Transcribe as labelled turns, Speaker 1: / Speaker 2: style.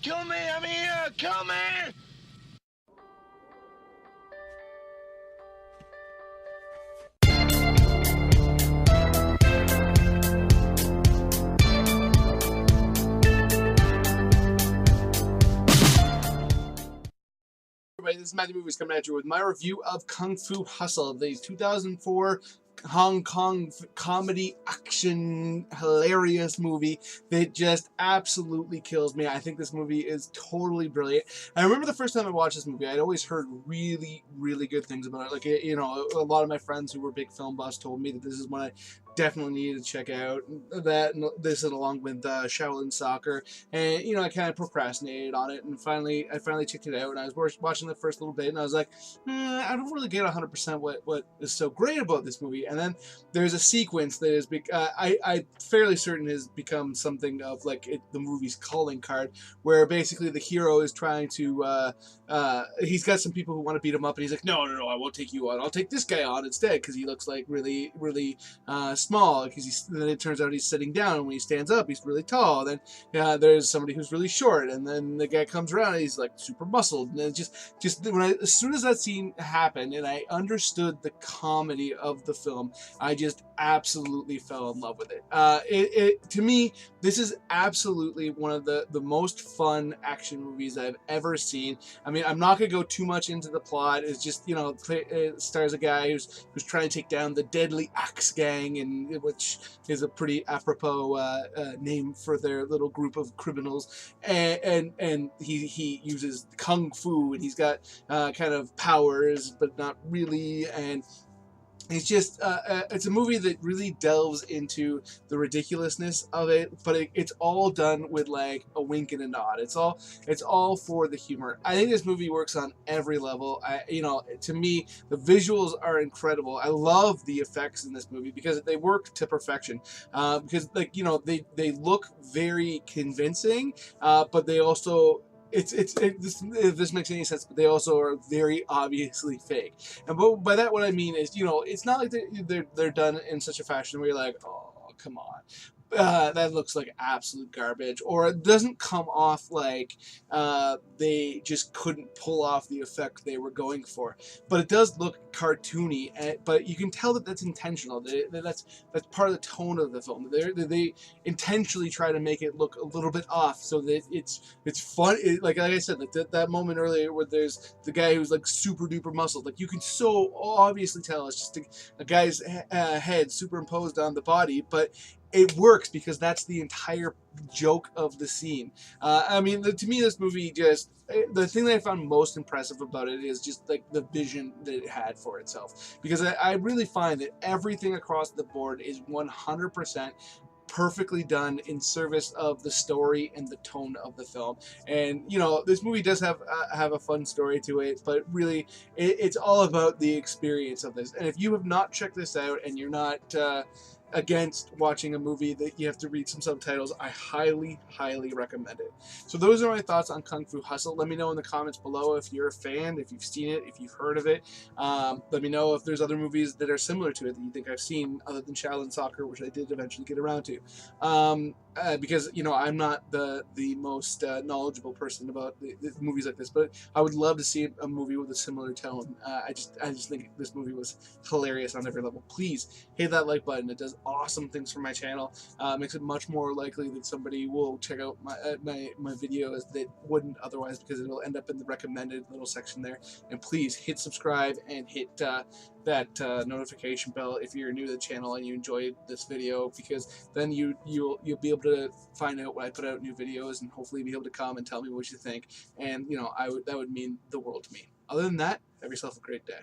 Speaker 1: Kill me! I'm here! Kill me!
Speaker 2: Everybody, this is Matthew Movies coming at you with my review of Kung Fu Hustle, the 2004 Hong Kong comedy action hilarious movie that just absolutely kills me. I think this movie is totally brilliant. I remember the first time I watched this movie, I'd always heard really, really good things about it. Like, you know, a lot of my friends who were big film buffs told me that this is one I definitely needed to check out. That and this, and along with Shaolin Soccer, and you know, I kind of procrastinated on it, and I finally checked it out, and I was watching the first little bit, and I was like, I don't really get 100% what is so great about this movie. And then there's a sequence that is, I'm fairly certain has become something of like the movie's calling card, where basically the hero is trying to, he's got some people who want to beat him up, and he's like, no, I won't take you on. I'll take this guy on instead, because he looks like really, really small. Because then it turns out he's sitting down, and when he stands up, he's really tall. Then there's somebody who's really short, and then the guy comes around, and he's like super muscled. And then just as soon as that scene happened, and I understood the comedy of the film, I just absolutely fell in love with it. To me, this is absolutely one of the most fun action movies I've ever seen. I mean, I'm not gonna go too much into the plot. It's just, you know, it stars a guy who's trying to take down the Deadly Axe Gang, and which is a pretty apropos name for their little group of criminals. And he uses kung fu, and he's got kind of powers, but not really. And it's just, it's a movie that really delves into the ridiculousness of it, but it's all done with like a wink and a nod. It's all for the humor. I think this movie works on every level. You know, to me, the visuals are incredible. I love the effects in this movie because they work to perfection. Because, like, you know, they look very convincing, but they also, if this makes any sense, but they also are very obviously fake. And by that, what I mean is, you know, it's not like they're done in such a fashion where you're like, oh, come on. That looks like absolute garbage, or it doesn't come off like they just couldn't pull off the effect they were going for. But it does look cartoony, but you can tell that that's intentional. That's part of the tone of the film. They intentionally try to make it look a little bit off, so that it's fun. Like I said, like that moment earlier where there's the guy who's like super duper muscled. Like, you can so obviously tell it's just a guy's head superimposed on the body, but it works because that's the entire joke of the scene. I mean, to me, this movie just, the thing that I found most impressive about it is just like the vision that it had for itself. Because I really find that everything across the board is 100% perfectly done in service of the story and the tone of the film. And you know, this movie does have a fun story to it, but really it's all about the experience of this. And if you have not checked this out, and you're not against watching a movie that you have to read some subtitles, I highly recommend it. So those are my thoughts on Kung Fu Hustle. Let me know in the comments below if you're a fan, if you've seen it, if you've heard of it. Let me know if there's other movies that are similar to it that you think I've seen other than Shaolin Soccer, which I did eventually get around to. Because, you know, I'm not the most knowledgeable person about the movies like this, but I would love to see a movie with a similar tone. I just think this movie was hilarious on every level. Please hit that like button. It does awesome things for my channel. Makes it much more likely that somebody will check out my videos that wouldn't otherwise, because it'll end up in the recommended little section there. And please hit subscribe and hit that notification bell if you're new to the channel and you enjoyed this video, because then you'll be able to find out when I put out new videos, and hopefully be able to come and tell me what you think. And you know, that would mean the world to me. Other than that, have yourself a great day.